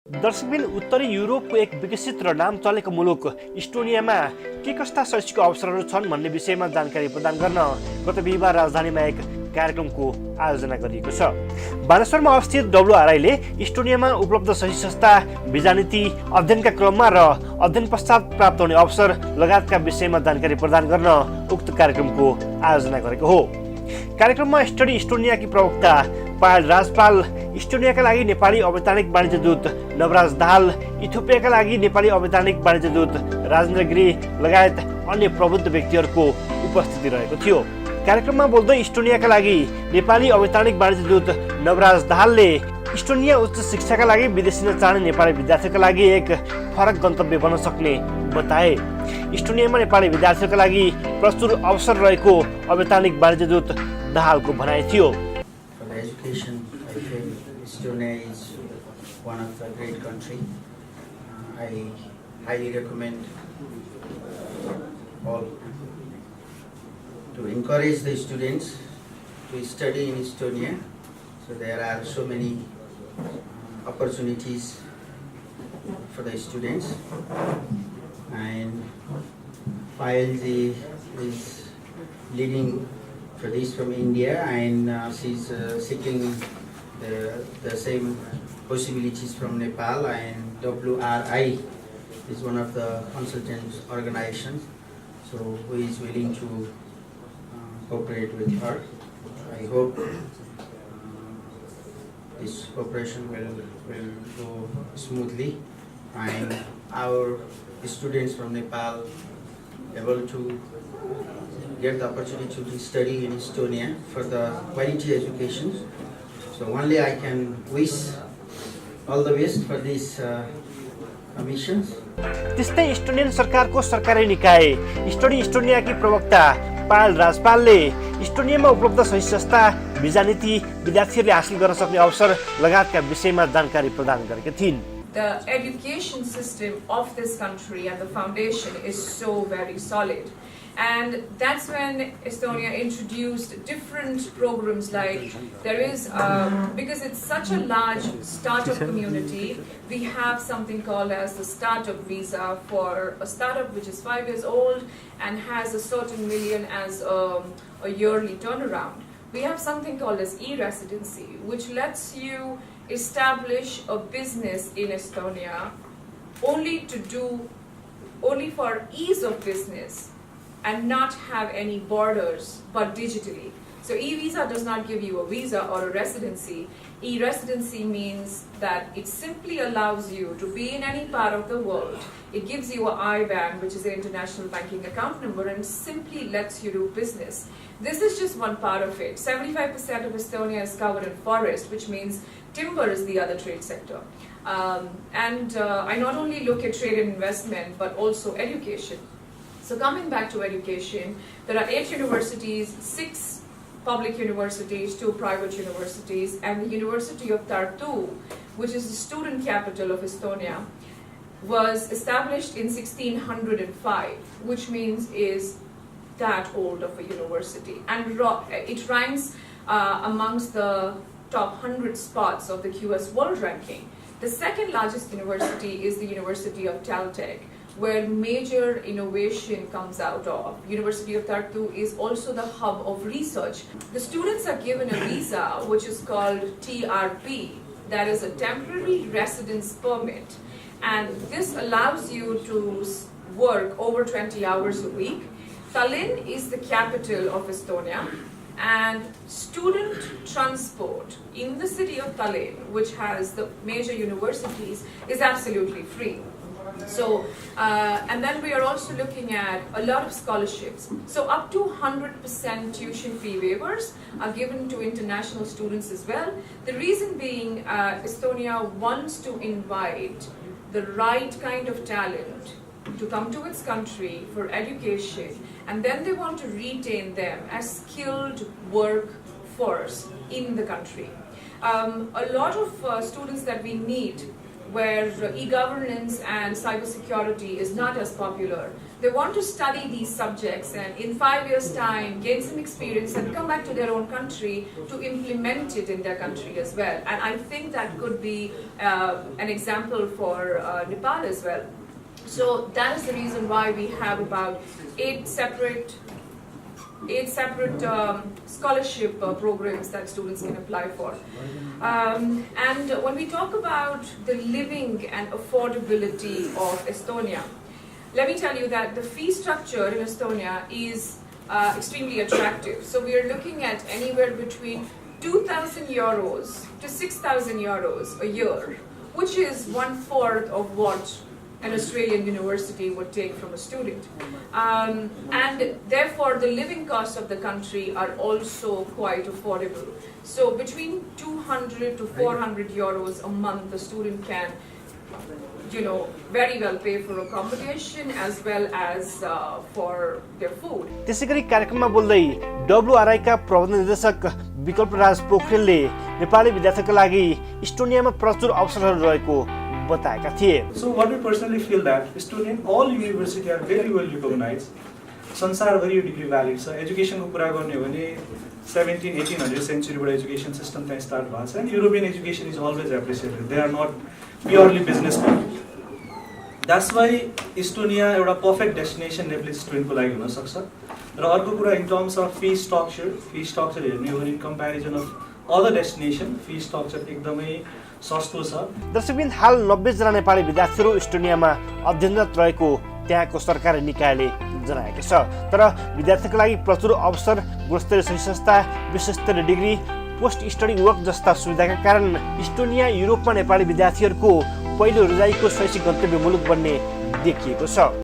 दर्शकबिन उत्तरी युरोपको एक विकसित र नाम चलेको मुलुक इस्टोनियामा के कस्ता शैक्षिक अवसरहरू छन् भन्ने विषयमा जानकारी प्रदान गर्न गत बिहिबार राजधानीमा एक कार्यक्रमको आयोजना गरिएको छ। बानेश्वरमा अवस्थित WRI-ले इस्टोनियामा उपलब्ध सही संस्था, भिजा नीति, अध्ययनका क्रममा र अध्ययन पश्चात प्राप्त हुने अवसर लगायतका विषयमा जानकारी प्रदान गर्न उक्त कार्यक्रमको आयोजना गरेको हो। कार्यक्रममा स्टडी इस्टोनियाकी प्रवक्ता पायल राजपाल, इस्टोनियाका लागि नेपाली अवैधानिक वाणिज्य दूत नवराज दाहाल, इथियोपियाका लागि नेपाली अवैधानिक वाणिज्य दूत राजेन्द्र गिरी लगायत अन्य प्रबुद्ध व्यक्तिहरूको उपस्थिति रहेको थियो। कार्यक्रममा बोल्दै इस्टोनियाका लागि नेपाली अवैधानिक वाणिज्य दूत नवराज दाहालले इस्टोनिया उच्च शिक्षाका लागि विदेशी नचाहने नेपाली विद्यार्थीका लागि एक फरक गन्तव्य बन्न सक्ने बताए। इस्टोनियामा नेपाली विद्यार्थीका लागि प्रचुर अवसर रहेको अवैधानिक वाणिज्य दूत दाहालको भनाइ थियो। Education, I feel Estonia is one of the great country. I highly recommend all to encourage the students to study in Estonia. So there are so many opportunities for the students, and Payalji is leading for this from India, and she's seeking the same possibilities from Nepal, and WRI is one of the consultant organizations, so who is willing to cooperate with her. I hope this cooperation will go smoothly, and our students from Nepal able to get the opportunity to study in Estonia for the quality education. So only I can wish all the best for these missions. त्यस्तै Estonian सरकारको सरकारी निकाय study इस्टोनियाकी प्रवक्ता पायल राजपालले इस्टोनियामा उपलब्ध सही संस्था, भिजा नीति, विद्यार्थीहरूले हासिल गर्न सक्ने अवसर लगायतका विषयमा जानकारी प्रदान गरेकी थिइन्। The education system of this country and the foundation is so very solid. And that's when Estonia introduced different programs, like there is, because it's such a large startup community, we have something called as the startup visa for a startup which is 5 years old and has a certain million as a yearly turnaround. We have something called as e-residency, which lets you establish a business in Estonia only for ease of business and not have any borders, but digitally. So e-visa does not give you a visa or a residency. E-residency means that it simply allows you to be in any part of the world. It gives you an IBAN, which is an international banking account number, and simply lets you do business. This is just one part of it. 75% of Estonia is covered in forest, which means timber is the other trade sector. I not only look at trade and investment, but also education. So coming back to education, there are 8 universities, 6 public universities, 2 private universities, and the University of Tartu, which is the student capital of Estonia, was established in 1605, which means is that old of a university. And it ranks amongst the top 100 spots of the QS World Ranking. The second largest university is the University of Caltech, where major innovation comes out of. University of Tartu is also the hub of research. The students are given a visa which is called TRP, that is a temporary residence permit, and this allows you to work over 20 hours a week. Tallinn is the capital of Estonia, and student transport in the city of Tallinn, which has the major universities, is absolutely free. So, and then we are also looking at a lot of scholarships. So up to 100% tuition fee waivers are given to international students as well. The reason being, Estonia wants to invite the right kind of talent to come to its country for education, and then they want to retain them as skilled workforce in the country. A lot of students that we meet where e-governance and cybersecurity is not as popular. They want to study these subjects and in 5 years' time gain some experience and come back to their own country to implement it in their country as well. And I think that could be an example for Nepal as well. So that is the reason why we have about 8 separate scholarship programs that students can apply for. And when we talk about the living and affordability of Estonia, let me tell you that the fee structure in Estonia is extremely attractive. So we are looking at anywhere between 2,000 euros to 6,000 euros a year, which is 1/4 of what an Australian university would take from a student. And therefore the living costs of the country are also quite affordable. So between 200 to 400 euros a month the student can very well pay for accommodation as well as for their food. त्यसैगरी कार्यक्रममा बोल्दै WRI का प्रबन्ध निर्देशक विकल्प राज पोखरेलले नेपाली विद्यार्थीका लागि इस्टोनियामा प्रचुर अवसरहरू रहेको बताएका थिए. So what we personally feel that Estonian all universities are very well recognized. संसारभरि डिग्री भ्यालिड छ. एजुकेसनको कुरा गर्ने हो भने 1700-1800 सेन्चुरीबाट एजुकेसन सिस्टम त्यहाँ स्टार्ट भएको छ. And European education is always appreciated. They are not purely business country. That's why Estonia एउटा पर्फेक्ट डेस्टिनेसन नेपाली स्टुडेन्टको लागि हुनसक्छ. र अर्को कुरा in terms of fee structure हेर्ने हो भने in comparison of other destination fee structure एकदमै सस्तो छ. दर्शकबिन हाल 90 जना नेपाली विद्यार्थीहरू इस्टोनियामा अध्ययनरत रहेको त्यहाँको सरकारी निकायले जनाएको छ. तर विद्यार्थीका लागि प्रचुर अवसर, गुणस्तरीय शैक्षिक संस्था, विशेषस्तरीय डिग्री, पोस्ट स्टडी वर्क जस्ता सुविधाका कारण इस्टोनिया युरोपमा नेपाली विद्यार्थीहरूको पहिलो रोजाइको शैक्षिक गन्तव्य मुलुक बन्ने देखिएको छ.